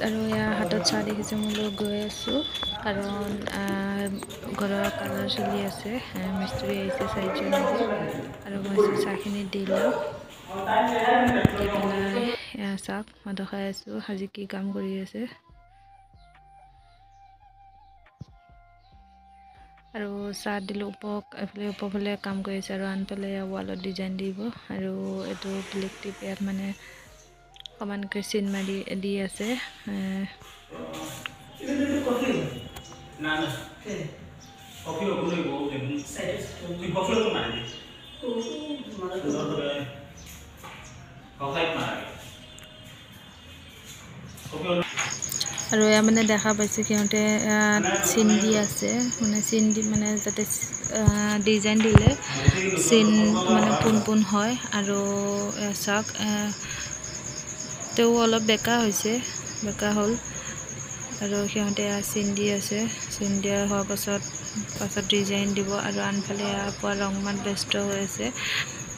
আৰু ইয়াৰ হাতত চাহ দেখিছে মই লৈ গৈ আছোঁ কাৰণ ঘৰৰ কালাৰ চলি আছে মিস্ত্ৰী আহিছে 4জন আজি আৰু মই চাহখিনি দি লওঁ দি পেলাই চাহ মই দেখাই আছোঁ আজি কি কাম কৰি আছে আৰু চাহ দিলোঁ এফালে উপৰফালে কাম কৰি আছে আৰু আনফালে ৱালত ডিজাইন দিব আৰু এইটো ব্লেক টিপ ইয়াত মানে সমানকৈ চিন মাৰি দি আছে আৰু এয়া মানে দেখা পাইছে সিহঁতে চিন দি আছে মানে চিন দি মানে যাতে ডিজাইন দিলে চিন মানে পোন হয় আৰু চাওক তেও অলপ বেকা হ'ল আৰু সিহঁতে চিন দি আছে চিন দিয়া হোৱাৰ পাছত ডিজাইন দিব আৰু আনফালে পোৱা ৰংমান ব্যস্ত হৈ আছে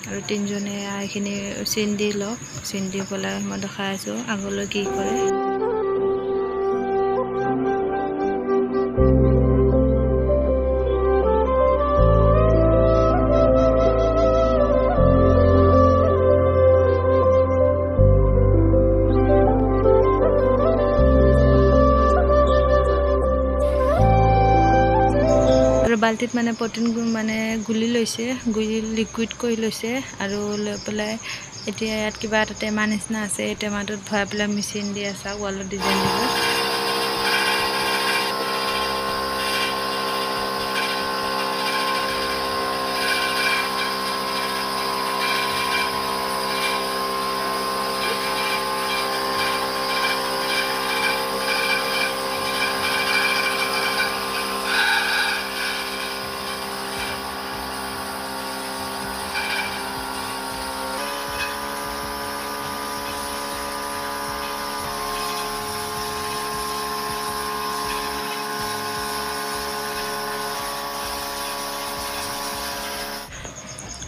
আৰু তিনিজনে এইখিনি চিন দি লওক চিন দি পেলাই মই দেখাই আছোঁ আগলৈ কি কৰে আৰু বাল্টিত মানে প্ৰটিন মানে গুলি লৈছে লিকুইড কৰি লৈছে আৰু লৈ পেলাই এতিয়া ইয়াত কিবা এটা টেমা নিচিনা আছে এই টেমাটোত ভৰাই পেলাই মেচিন দি আছে ৱালত ডিজাইন দিব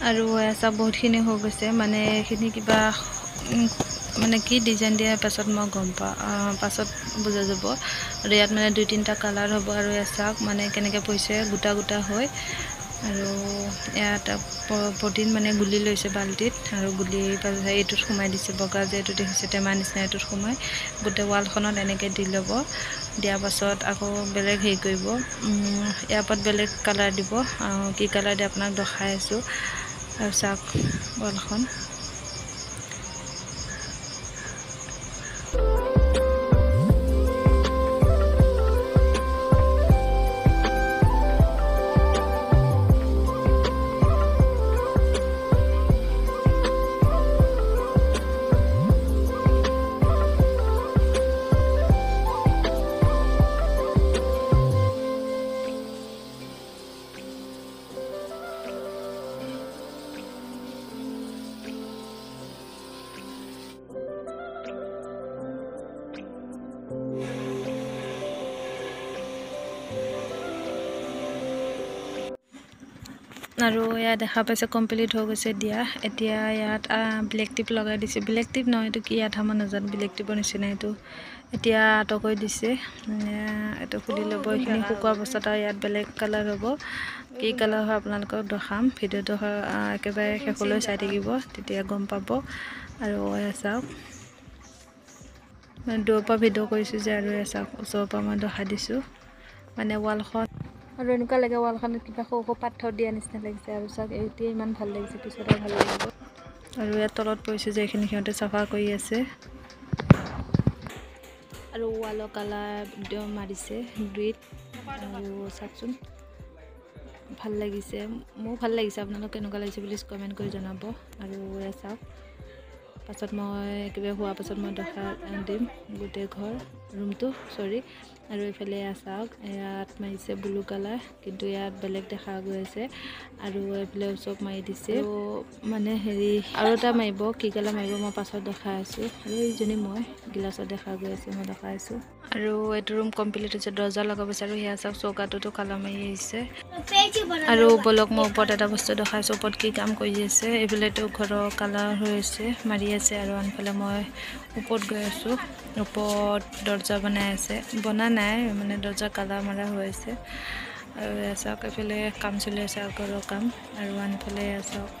আৰু এসা বহুতখিনি হৈ গৈছে মানে এইখিনি কিবা মানে কি ডিজাইন দিয়া পাছত মই গম পাছত বুজা যাব আৰু ইয়াত মানে 2-3টা কালাৰ হ'ব আৰু এসাক মানে কেনেকৈ পৰিছে গোটা হয় আৰু ইয়াত প্ৰটিন মানে গুলি লৈছে বাল্টিত আৰু গুলি এইটোত সোমাই দিছে বগা যে এইটো দেখিছে টেমা নিচিনা এইটোত সোমাই গোটেই ৱালখনত এনেকৈ দি ল'ব দিয়াৰ পাছত আকৌ বেলেগ হেৰি কৰিব ইয়াৰ ওপৰত বেলেগ কালাৰ দিব কি কালাৰ দিয়ে আপোনাক দেখাই আছোঁ আৰু চাওক ৱালখন আৰু ইয়াত দেখা পাইছে কমপ্লিট হৈ গৈছে দিয়া এতিয়া ইয়াত ব্লেক টিপ লগাই দিছে ব্লেক টিপ নহয় এইটো কি আঠা মই নাজানো ব্লেক টিপৰ নিচিনা এইটো এতিয়া আঁতৰ কৰি দিছে এইটো খুলি ল'ব এইখিনি শুকোৱাৰ পাছত আৰু ইয়াত বেলেগ কালাৰ হ'ব কি কালাৰ হয় আপোনালোকক দেখাম ভিডিঅ'টো একেবাৰে শেষলৈ চাই থাকিব তেতিয়া গম পাব আৰু চাওক মানে দূৰৰ পৰা ভিডিঅ' কৰিছোঁ যে আৰু চাওক ওচৰৰ পৰা মই দেখাই দিছোঁ মানে ৱালখন আৰু এনেকুৱা লাগে ৱালখনত কিবা সৰু পাথৰ দিয়া নিচিনা লাগিছে আৰু চাওক এতিয়া ইমান ভাল লাগিছে পিছত আৰু ভাল লাগিব আৰু ইয়াত তলত পৰিছে যে এইখিনি সিহঁতে চাফা কৰি আছে আৰু ৱালৰ কালাৰ মাৰিছে গ্ৰীণ আৰু চাওকচোন ভাল লাগিছে মোৰ ভাল লাগিছে আপোনালোক কেনেকুৱা লাগিছে প্লিজ কমেণ্ট কৰি জনাব আৰু চাওক পাছত মই একেবাৰে হোৱাৰ পাছত মই দেখা দিম গোটেই ঘৰ ৰুমটো আৰু এইফালে চাওক ইয়াত মাৰিছে ব্লু কালাৰ কিন্তু ইয়াত বেলেগ দেখা গৈ আছে আৰু এইফালে চব মাৰি দিছে মানে হেৰি আৰু এটা মাৰিব কি কালাৰ মাৰিব মই পাছত দেখাই আছোঁ আৰু এইজনী মই গিলাচত দেখা গৈ আছে মই দেখাই আছোঁ আৰু এইটো ৰুম কমপ্লিট হৈছে দৰ্জা লগাব বিচাৰোঁ সেয়া চাওক চৌকাটোতো কালাৰ মাৰি আহিছে আৰু বলক মই ওপৰত এটা বস্তু দেখাইছোঁ ওপৰত কি কাম কৰি আছে এইফালেতো ঘৰৰ কালাৰ হৈ আছে মাৰি আছে আৰু আনফালে মই ওপৰত গৈ আছোঁ ওপৰত দৰ্জা বনাই আছে বনা নাই মানে দৰ্জা কালাৰ মাৰা হৈ আছে আৰু এয়া চাওক এইফালে কাম চলি আছে ঘৰৰ কাম আৰু আনফালে এয়া চাওক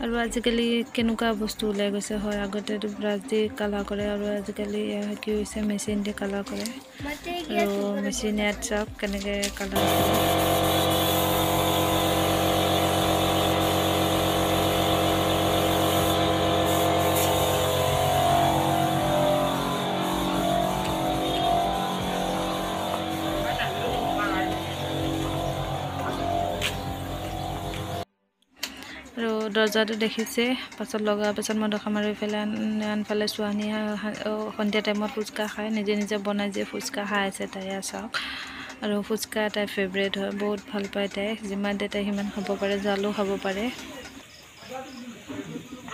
আৰু আজিকালি কেনেকুৱা বস্তু ওলাই গৈছে হয় আগতেতো ব্ৰাছ দি কালাৰ কৰে আৰু আজিকালি কি হৈছে মেচিন দি কালাৰ কৰে আৰু মেচিন ইয়াত চাওক কেনেকৈ কালাৰ কৰে আৰু দৰ্জাটো দেখিছে পাছত লগাৰ পাছত মই দেখাম আৰু এইফালে আনফালে ছোৱালীয়ে সন্ধিয়া টাইমত ফুচকা খায় নিজে নিজে বনাই যে ফুচকা খাই আছে তাই চাওক আৰু ফুচকা তাইৰ ফেভৰেট হয় বহুত ভাল পায় তাই যিমান দিয়ে তাই সিমান খাব পাৰে জালো খাব পাৰে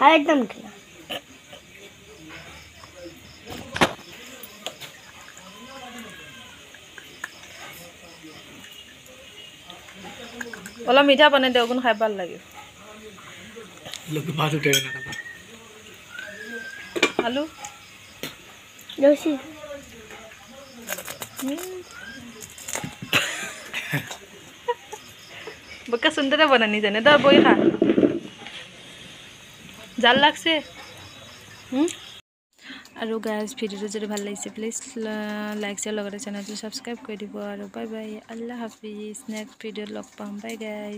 একদম অলপ মিঠা বনাই দিয়ক অকণ খাই ভাল লাগে আলু বকা সুন্দরে বানানি জানে তো বই খা জাল লাগছে আৰু গাইজ ভিডিওটো যদি ভাল লাগিছে প্লিজ লাইক শ্বেয়াৰ লগতে চেনেলটো ছাবস্ক্ৰাইব কৰি দিব আৰু bye bye Allah Hafiz next ভিডিঅ'ত লগ পাম বাই গাইজ